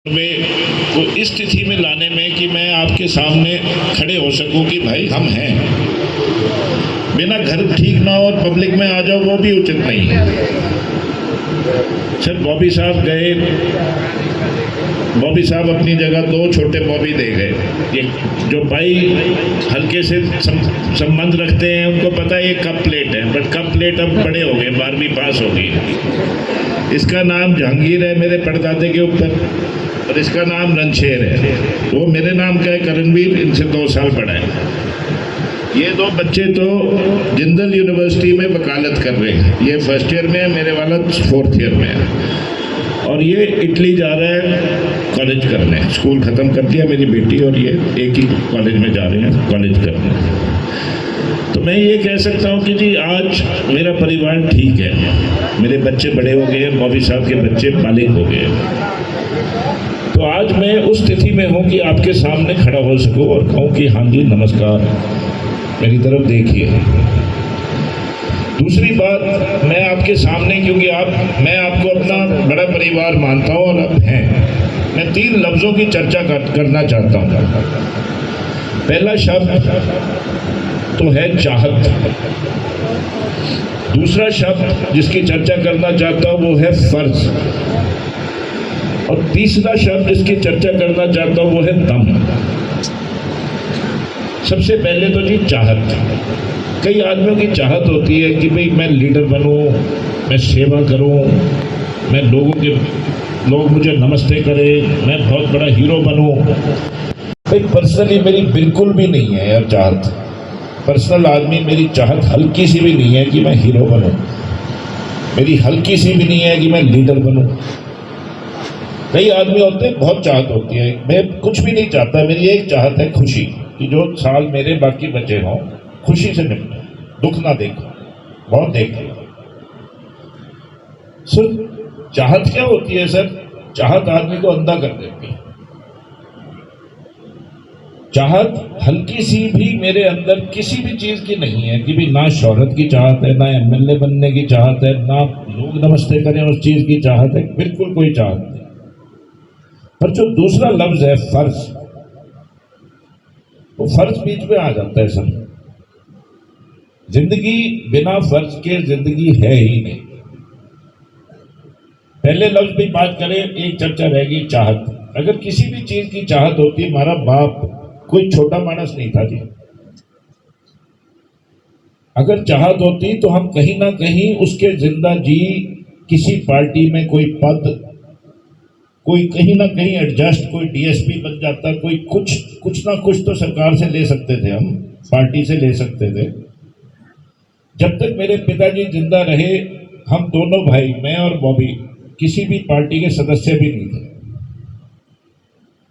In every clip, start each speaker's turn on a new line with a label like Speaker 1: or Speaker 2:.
Speaker 1: में को इस स्थिति में लाने में कि मैं आपके सामने खड़े हो सकूं कि भाई हम हैं, बिना घर ठीक ना हो और पब्लिक में आ जाओ, वो भी उचित नहीं है। सर बॉबी साहब गए, बॉबी साहब अपनी जगह, दो छोटे बॉबी दे गए। ये जो भाई हल्के से संबंध रखते हैं उनको पता है ये कप प्लेट है, बट कप प्लेट अब बड़े हो गए, 12वीं पास हो गई। इसका नाम जहांगीर है मेरे परदादे के ऊपर, और इसका नाम रणशेर है। वो मेरे नाम का है करणवीर, इनसे 2 साल बड़ा है। ये 2 बच्चे तो जिंदल यूनिवर्सिटी में वकालत कर रहे हैं। ये फर्स्ट ईयर में है, मेरे वाला 4th ईयर में है। और ये इटली जा रहा है कॉलेज करने। स्कूल ख़त्म कर दिया मेरी बेटी, और ये एक ही कॉलेज में जा रहे हैं कॉलेज करने। तो मैं ये कह सकता हूँ कि जी आज मेरा परिवार ठीक है, मेरे बच्चे बड़े हो गए, बॉबी साहब के बच्चे बालिग हो गए। तो आज मैं उस स्थिति में हूँ कि आपके सामने खड़ा हो सकूँ और कहूँ कि हाँ जी नमस्कार, मेरी तरफ देखिए। दूसरी बात, मैं आपके सामने, क्योंकि मैं आपको अपना बड़ा परिवार मानता हूँ और अब हैं, मैं 3 लफ्ज़ों की चर्चा करना चाहता हूँ। पहला शब्द तो है चाहत, दूसरा शब्द जिसकी चर्चा करना चाहता हूँ वो है फर्ज, और तीसरा शब्द जिसकी चर्चा करना चाहता हूँ वो है दम। सबसे पहले तो जी चाहत। कई आदमियों की चाहत होती है कि भाई मैं लीडर बनूं, मैं सेवा करूं, मैं लोग मुझे नमस्ते करें, मैं बहुत बड़ा हीरो बनूं। भाई पर्सनली मेरी बिल्कुल भी नहीं है यार चाहत। पर्सनल आदमी मेरी चाहत हल्की सी भी नहीं है कि मैं हीरो बनूं, मेरी हल्की सी भी नहीं है कि मैं लीडर बनूं। कई आदमी होते हैं बहुत चाहत होती है, मैं कुछ भी नहीं चाहता। मेरी एक चाहत है खुशी, कि जो साल मेरे बाकी बचे हों खुशी से निपटे, दुख ना देखो, बहुत देखे। सर चाहत क्या होती है सर? चाहत आदमी को अंधा कर देती है। चाहत हल्की सी भी मेरे अंदर किसी भी चीज की नहीं है कि भी ना शोहरत की चाहत है, ना एमएलए बनने की चाहत है, ना लोग नमस्ते करें उस चीज की चाहत है, बिल्कुल कोई चाहत नहीं। पर जो दूसरा लफ्ज है फर्ज, वो फर्ज बीच में आ जाता है सर। जिंदगी बिना फर्ज के जिंदगी है ही नहीं। पहले लफ्ज भी बात करें, एक चर्चा रहेगी चाहत। अगर किसी भी चीज की चाहत होती, हमारा बाप कोई छोटा मानस नहीं था जी। अगर चाहत होती तो हम कहीं ना कहीं उसके जिंदा जी किसी पार्टी में कोई पद, कोई कहीं ना कहीं एडजस्ट, कोई डीएसपी बन जाता, कोई कुछ ना कुछ तो सरकार से ले सकते थे, हम पार्टी से ले सकते थे। जब तक मेरे पिताजी जिंदा रहे, हम दोनों भाई, मैं और बॉबी, किसी भी पार्टी के सदस्य भी नहीं थे।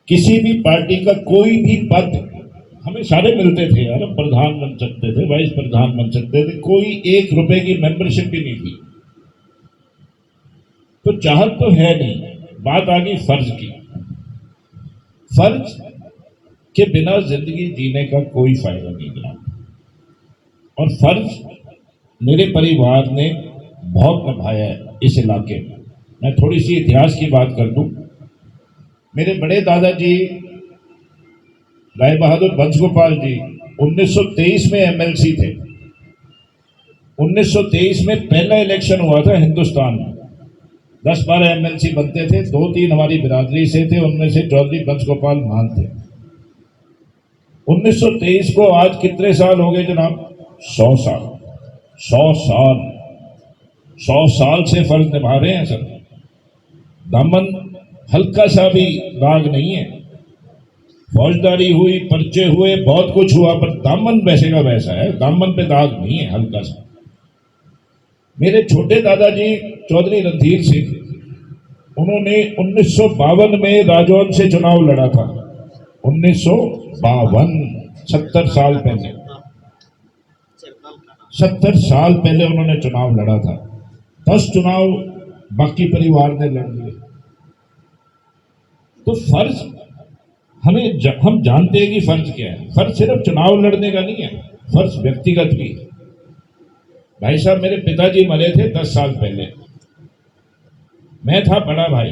Speaker 1: किसी भी पार्टी का कोई भी पद हमें सारे मिलते थे यार, हम प्रधान बन सकते थे, वाइस प्रधान बन सकते थे, कोई 1 रुपए की मेंबरशिप भी नहीं थी। तो चाहत तो है नहीं। बात आ गई फर्ज की। फर्ज के बिना जिंदगी जीने का कोई फायदा नहीं है। और फर्ज मेरे परिवार ने बहुत निभाया है इस इलाके में। मैं थोड़ी सी इतिहास की बात कर दूं। मेरे बड़े दादाजी राय बहादुर वंशगोपाल जी 1923 में एमएलसी थे। 1923 में पहला इलेक्शन हुआ था हिंदुस्तान में। 10-12 एमएलसी बनते थे, 2-3 हमारी बिरादरी से थे, उनमें से चौधरी वंशगोपाल मान थे। 1923 को आज कितने साल हो गए जनाब? 100 साल। 100 साल से फर्ज निभा रहे हैं सर। दामन हल्का सा भी दाग नहीं है। फौजदारी हुई, पर्चे हुए, बहुत कुछ हुआ, पर दामन वैसे का वैसा है, दामन पे दाग नहीं है हल्का सा। मेरे छोटे दादाजी चौधरी रणधीर सिंह, उन्होंने 1952 में राजौंद से चुनाव लड़ा था। 1952, 70 साल पहले, 70 साल पहले उन्होंने चुनाव लड़ा था। 10 चुनाव बाकी परिवार ने लड़ लिए। तो फर्ज हम जानते हैं कि फर्ज क्या है। फर्ज सिर्फ चुनाव लड़ने का नहीं है, फर्ज व्यक्तिगत भी है। भाई साहब मेरे पिताजी मरे थे 10 साल पहले, मैं था बड़ा भाई।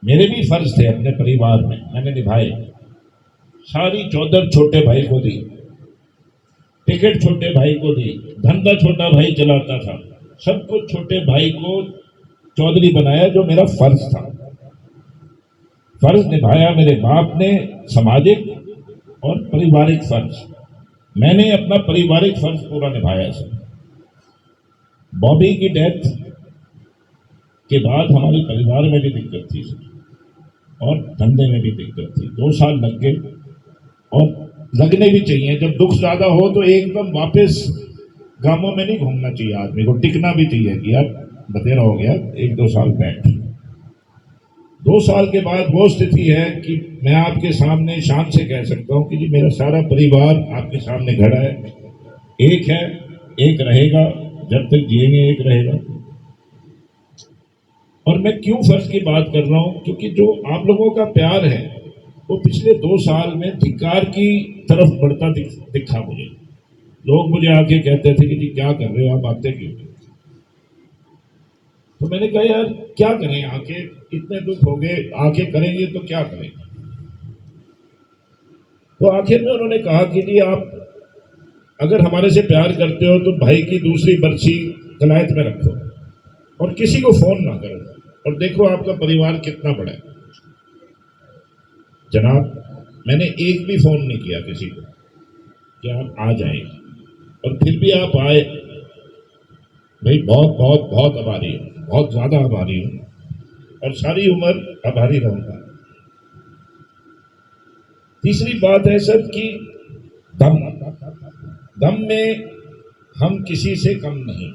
Speaker 1: मेरे भी फर्ज थे अपने परिवार में, मैंने निभाए। सारी चौधर छोटे भाई को दी, टिकट छोटे भाई को दी, धंधा छोटा भाई चलाता था, सब कुछ छोटे भाई को चौधरी बनाया, जो मेरा फर्ज था। फर्ज निभाया मेरे बाप ने, सामाजिक और पारिवारिक फर्ज। मैंने अपना पारिवारिक फर्ज पूरा निभाया सर। बॉबी की डेथ के बाद हमारे परिवार में भी दिक्कत थी सर, और धंधे में भी दिक्कत थी। 2 साल लग गए, और लगने भी चाहिए। जब दुख ज्यादा हो तो एकदम वापस गांवों में नहीं घूमना चाहिए, आदमी को टिकना भी चाहिए कि यार बतेरा हो गया, 1-2 साल बैठ। 2 साल के बाद वो स्थिति है कि मैं आपके सामने शान से कह सकता हूं कि जी मेरा सारा परिवार आपके सामने खड़ा है। एक है, एक रहेगा, जब तक जिएंगे एक रहेगा। और मैं क्यों फर्ज की बात कर रहा हूं, क्योंकि जो आप लोगों का प्यार है वो पिछले 2 साल में धिक्कार की तरफ बढ़ता दिखा मुझे। लोग मुझे आके कहते थे कि जी क्या कर रहे हो आप, आते क्यों? तो मैंने कहा यार क्या करें, आके इतने दुख हो गए, आके करेंगे तो क्या करें। तो आखिर में उन्होंने कहा कि जी आप अगर हमारे से प्यार करते हो तो भाई की दूसरी बरसी कलायत में रखो और किसी को फोन ना करो, और देखो आपका परिवार कितना बड़ा है। जनाब मैंने एक भी फोन नहीं किया किसी को कि आप आ जाएं, और फिर भी आप आए। भाई बहुत बहुत बहुत आभारी हूं, बहुत ज्यादा आभारी हूं, और सारी उम्र आभारी रहूंगा। तीसरी बात है सर कि दम में हम किसी से कम नहीं।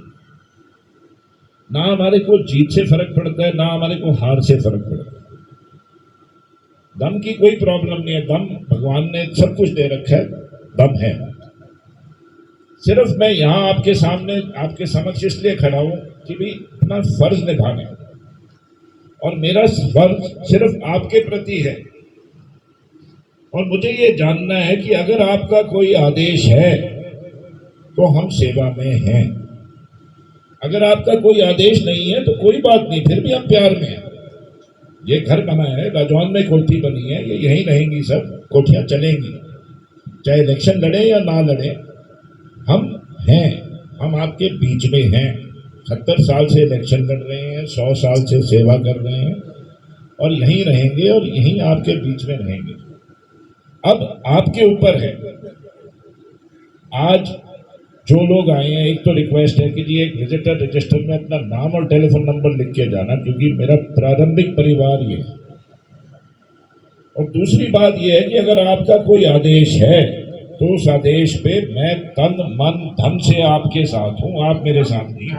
Speaker 1: ना हमारे को जीत से फर्क पड़ता है, ना हमारे को हार से फर्क पड़ता है। दम की कोई प्रॉब्लम नहीं है, दम भगवान ने सब कुछ दे रखा है, दम है। सिर्फ मैं यहां आपके सामने आपके समक्ष इसलिए खड़ा हूं कि भी अपना फर्ज निभाने, और मेरा फर्ज सिर्फ आपके प्रति है। और मुझे ये जानना है कि अगर आपका कोई आदेश है तो हम सेवा में हैं, अगर आपका कोई आदेश नहीं है तो कोई बात नहीं, फिर भी हम प्यार में हैं। ये घर बना है, राजौन में कोठी बनी है, ये यहीं रहेंगी, सब कोठियां चलेंगी, चाहे इलेक्शन लड़े या ना लड़े। हम हैं, हम आपके बीच में हैं। 70 साल से इलेक्शन लड़ रहे हैं, 100 साल से सेवा कर रहे हैं, और यहीं रहेंगे और यहीं आपके बीच में रहेंगे। अब आपके ऊपर है। आज जो लोग आए हैं, एक तो रिक्वेस्ट है कि जी एक विजिटर रजिस्टर में अपना नाम और टेलीफोन नंबर लिख के जाना, क्योंकि मेरा प्रारंभिक परिवार ये है। और दूसरी बात ये है कि अगर आपका कोई आदेश है तो उस आदेश पे मैं तन मन धन से आपके साथ हूं, आप मेरे साथ नहीं।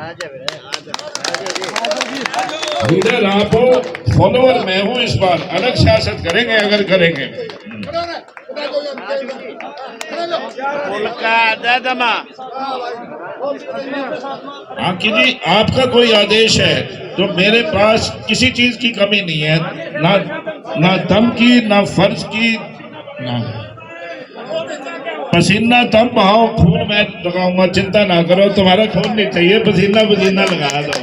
Speaker 1: लीडर आप हो, फॉलोअर मैं हूं। इस बार अलग सियासत करेंगे अगर करेंगे। हाँ कि जी आपका कोई आदेश है तो मेरे पास किसी चीज की कमी नहीं है, ना दम की, ना फर्ज की, ना पसीना तब बहाओ, खून मैं लगाऊंगा, चिंता ना करो, तुम्हारा खून नहीं चाहिए, पसीना पसीना लगा दो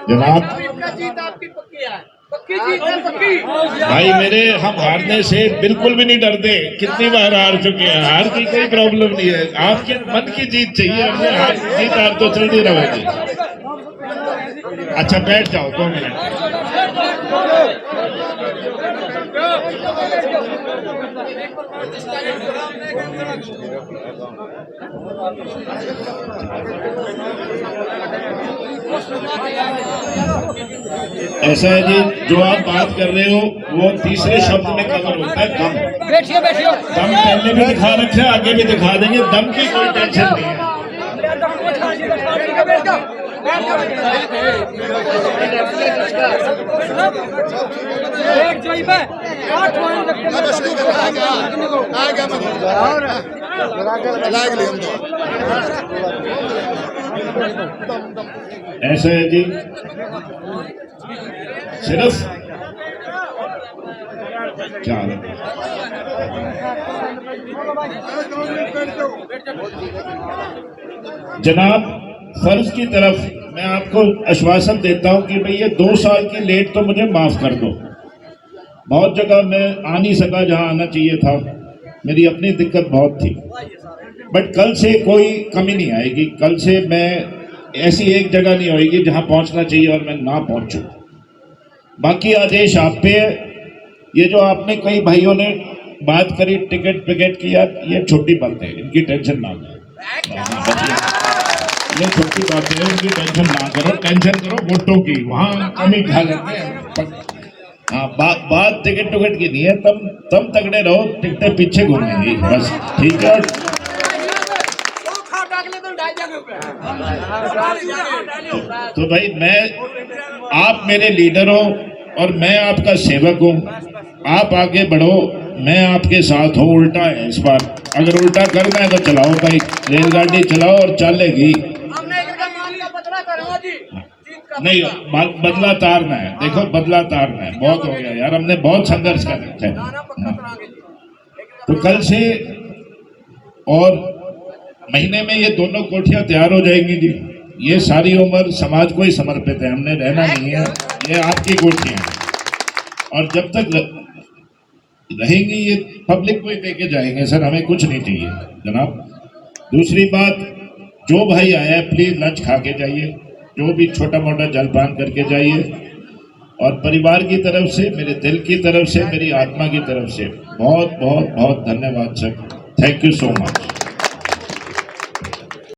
Speaker 1: जनाब। भाई मेरे, हम हारने से बिल्कुल भी नहीं डरते, कितनी बार हार चुके हैं, हार की कोई प्रॉब्लम नहीं है। आपके मन की जीत चाहिए, हमने हार जीत हार तो चलती रहेगी। अच्छा बैठ जाओ 2 मिनट। ऐसा है जी, जो आप बात कर रहे हो वो तीसरे शब्द में कवर होता है, दम। बैठिए बैठिए। दम पहले भी दिखा रखे, आगे भी दिखा देंगे, दम की कोई टेंशन नहीं है। ऐसा है जी, सिर्फ क्या जनाब, फर्ज की तरफ मैं आपको आश्वासन देता हूं कि भाई ये 2 साल की लेट तो मुझे माफ कर दो। बहुत जगह मैं आ नहीं सका जहां आना चाहिए था, मेरी अपनी दिक्कत बहुत थी, बट कल से कोई कमी नहीं आएगी। कल से मैं ऐसी एक जगह नहीं होगी जहां पहुंचना चाहिए और मैं ना पहुंचूं। बाकी आदेश आप पे है। ये जो आपने कई भाइयों ने बात करी टिकट पिकेट की, यार ये छोटी बात है, इनकी टेंशन ना लो। ये छोटी बात है, इनकी टेंशन ना करो। टेंशन करो वोटों की, वहां कमी खा लेते हैं। हाँ, बात टिकट टुकट की नहीं है। तम तगड़े रहो, टिकटें पीछे घूमेंगी बस, ठीक है। तो भाई मैं, आप मेरे लीडर हो और मैं आपका सेवक हूं। आप आगे बढ़ो, मैं आपके साथ हूं। उल्टा है इस बार, अगर उल्टा करना है तो चलाओ भाई, रेलगाड़ी चलाओ और चलेगी। नहीं, बदला तारना है, देखो बदला तारना है। बहुत हो गया यार, हमने बहुत संघर्ष कर रखा है। तो कल से और महीने में ये दोनों कोठियां तैयार हो जाएंगी जी। ये सारी उम्र समाज को ही समर्पित है, हमने रहना नहीं है। ये आपकी कोठियां हैं और जब तक रहेंगी ये पब्लिक को ही देके जाएंगे सर, हमें कुछ नहीं चाहिए जनाब। दूसरी बात, जो भाई आया है प्लीज लंच खा के जाइए, जो भी छोटा मोटा जलपान करके जाइए। और परिवार की तरफ से, मेरे दिल की तरफ से, मेरी आत्मा की तरफ से बहुत बहुत बहुत धन्यवाद sir. Thank you so much.